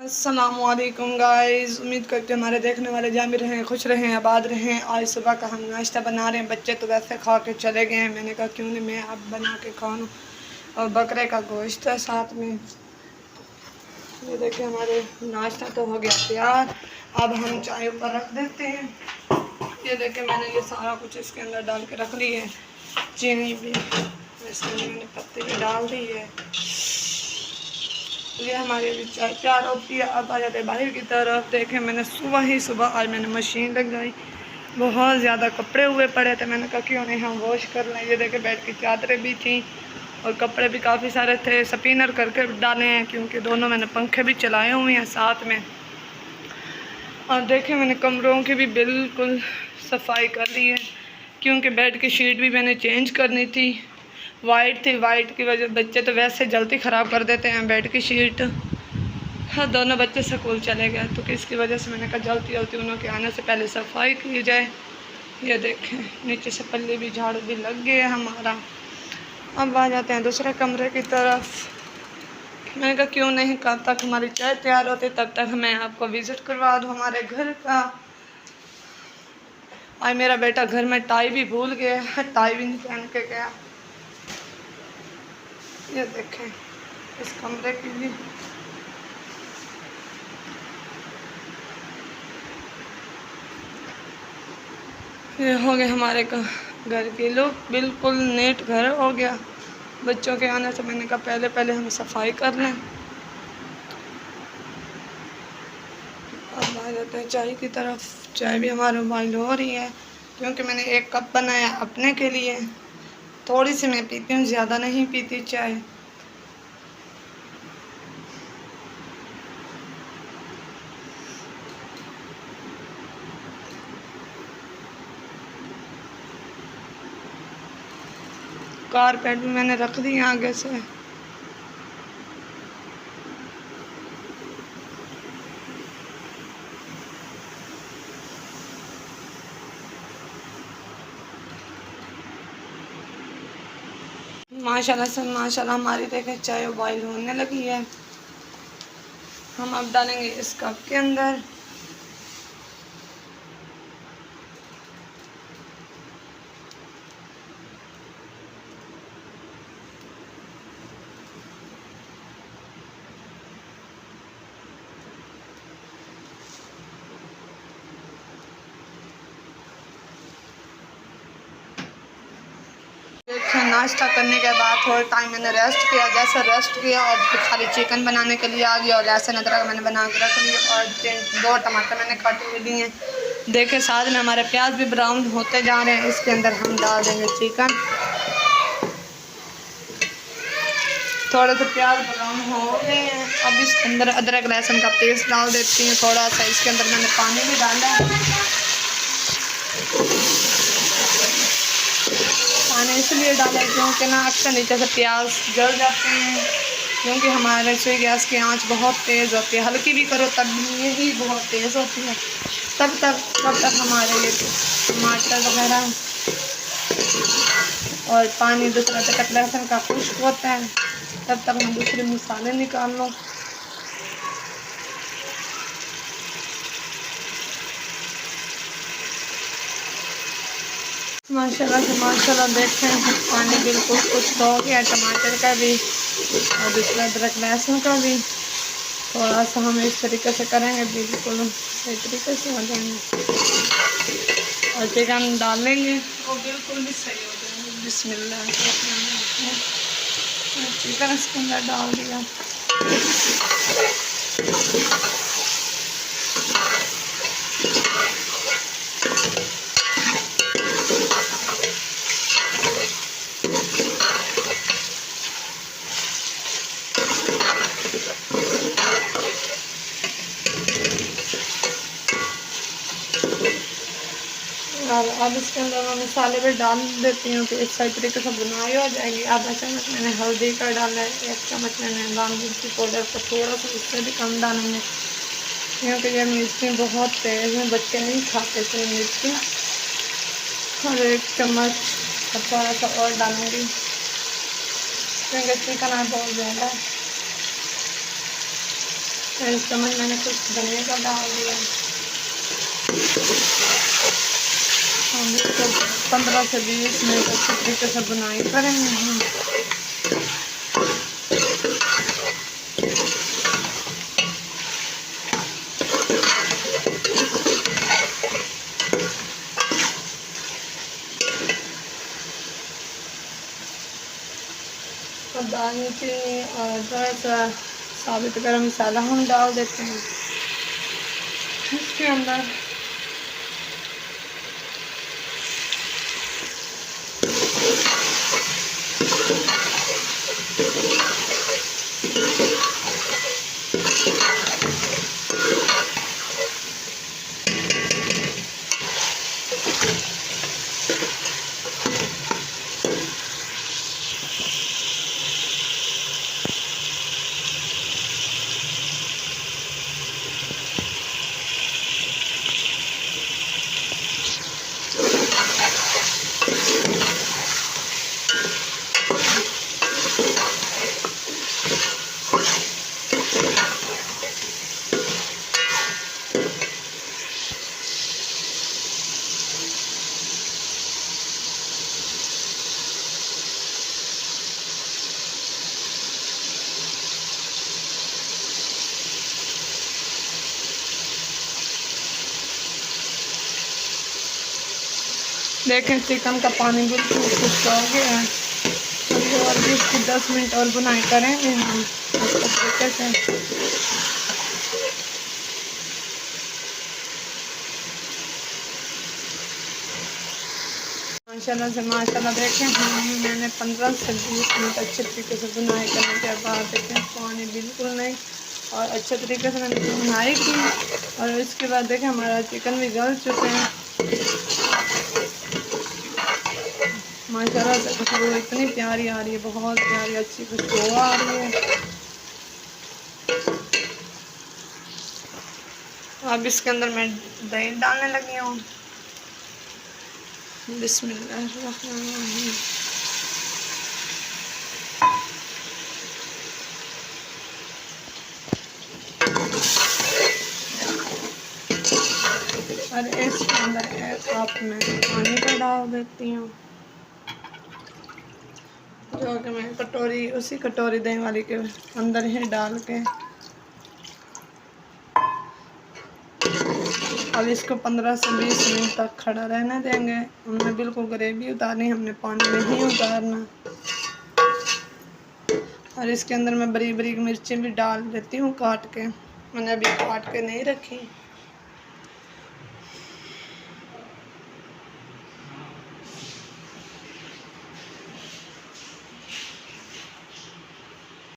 अस्सलामुअलैकुम गाइस, उम्मीद करते हैं हमारे देखने वाले जामिर रहें, खुश रहें, आबाद रहें। आज सुबह का हम नाश्ता बना रहे हैं। बच्चे तो वैसे खा के चले गए हैं, मैंने कहा क्यों नहीं मैं अब बना के खाऊं। और बकरे का गोश्त है साथ में। ये देखिए हमारे नाश्ता तो हो गया तैयार। अब हम चाय ऊपर रख देते हैं। ये देखिए मैंने ये सारा कुछ इसके अंदर डाल के रख ली है। चीनी भी इसके अंदर मैंने पत्ती भी डाल दी है। ये हमारे भी चाय तैयार होती है। अब आ जाते बाहर की तरफ। देखें मैंने सुबह आज मैंने मशीन लगाई। बहुत ज़्यादा कपड़े हुए पड़े थे, मैंने कहा क्यों नहीं हम वॉश कर लें। ये देखे बेड की चादरें भी थी और कपड़े भी काफ़ी सारे थे। स्पिनर करके डाले हैं क्योंकि दोनों मैंने पंखे भी चलाए हुए हैं साथ में। और देखें मैंने कमरों की भी बिल्कुल सफाई कर ली है क्योंकि बेड की शीट भी मैंने चेंज करनी थी। वाइट थी, वाइट की वजह बच्चे तो वैसे जल्दी ख़राब कर देते हैं बेड की शीट। हाँ, दोनों बच्चे स्कूल चले गए तो किसकी वजह से मैंने कहा जल्दी उन्हों के आने से पहले सफाई की जाए। ये देखें नीचे से पल्ली भी झाड़ू भी लग गया हमारा। अब आ जाते हैं दूसरे कमरे की तरफ। मैंने कहा क्यों नहीं, कब तक हमारी चाय तैयार होती तब तक मैं आपको विज़िट करवा दूँ हमारे घर का। आज मेरा बेटा घर में टाई भी भूल गया है, टाई भी नहीं पहन के गया। ये देखें इस कमरे की भी ये हो गया हमारे घर के लुक। बिल्कुल नीट घर हो गया। बच्चों के आने से मैंने कहा पहले हम सफाई कर लें। अब आ जाते हैं चाय की तरफ। चाय भी हमारे बॉइल हो रही है क्योंकि मैंने 1 कप बनाया अपने के लिए। थोड़ी सी मैं पीती हूँ, ज़्यादा नहीं पीती चाय। कारपेट भी मैंने रख दी आगे से। माशाल्लाह से माशाल्लाह हमारी देखें चाय बॉईल होने लगी है। हम अब डालेंगे इस कप के अंदर। नाश्ता करने के बाद थोड़ा टाइम मैंने रेस्ट किया। जैसे रेस्ट किया और खाली चिकन बनाने के लिए आ गया और लहसुन अदरक मैंने बना के रख लिया और 2 टमाटर मैंने काटे हुए दिए हैं। देखे साथ में हमारे प्याज भी ब्राउन होते जा रहे हैं। इसके अंदर हम डाल देंगे चिकन। थोड़े से प्याज ब्राउन हो गए हैं। अब इसके अंदर अदरक लहसुन का पेस्ट डाल देती हूँ थोड़ा सा। इसके अंदर मैंने पानी भी डाला है। पानी इसलिए डाला क्योंकि ना अक्सर नीचे से प्याज जल जाते हैं क्योंकि हमारे रसोई गैस की आंच बहुत तेज़ होती है। हल्की भी करो तब ये ही बहुत तेज़ होती है। तब तक हमारे ये टमाटर वगैरह और पानी दूसरा जब तक लहसुन का खुश्क होता है तब तक हम दूसरे मसाले निकाल लो। माशाल्लाह से माशाल्लाह देखें पानी बिल्कुल खुश्क हो गया टमाटर का भी और दूसरा अदरक लहसुन का भी। थोड़ा सा हम इस तरीके से करेंगे बिल्कुल सही तरीके से हो जाएंगे और चिकन डालेंगे वो बिल्कुल भी सही हो जाएंगे। बिस्मिल्लाह चिकन इसके अंदर डाल दिया। और अब इसके अंदर मैं मसाले भी डाल देती हूँ कि एक सही तरीके से बुनाई हो जाएगी। आधा चम्मच मैंने हल्दी का डाला है, 1 चम्मच मैंने लाल मिर्ची पाउडर को थोड़ा सा उससे भी कम डालेंगे क्योंकि ये मिर्ची बहुत तेज़ है, बच्चे नहीं खाते थे मिर्ची। और 1 चम्मच थोड़ा सा और डालूँगी क्योंकि चिकन बहुत ज़्यादा इस चम्मच मैंने कुछ धनिया का डाल दिया। हम इसको 15 से 20 मिनट अच्छी तरीके से बुनाई करेंगे हम। और दालचीनी और थोड़ा सा साबुत गरम मसाला हम डाल देते हैं इसके अंदर। देखें चिकन का पानी बिल्कुल खुश्क हो गया है। अभी और भी इसकी 10 मिनट और बुनाई करेंगे हम अच्छे तरीके से। माशाल्लाह से माशाल्लाह देखें मैंने 15 से 20 मिनट अच्छे तरीके से बुनाई करने के बाद देखें पानी बिल्कुल नहीं और अच्छे तरीके से मैंने बुनाई की। और इसके बाद देखें हमारा चिकन भी गल चुके हैं माशाल्लाह से। खुशबू इतनी प्यारी आ रही है, बहुत प्यारी अच्छी खुशबू आ रही है। अब इसके अंदर मैं दही डालने लगी हूँ। बिस्मिल्लाहिर्रहमानिर्रहीम। और इसके अंदर एक कप में पानी का डाल देती हूँ, जो कि मैं कटोरी उसी कटोरी दही वाली के अंदर ही डाल के अब इसको 15 से 20 मिनट तक खड़ा रहने देंगे। हमने बिल्कुल ग्रेवी उतारनी, हमने पानी नहीं उतारना। और इसके अंदर मैं बरीक बरीक मिर्ची भी डाल देती हूँ काट के, मैंने अभी काट के नहीं रखी।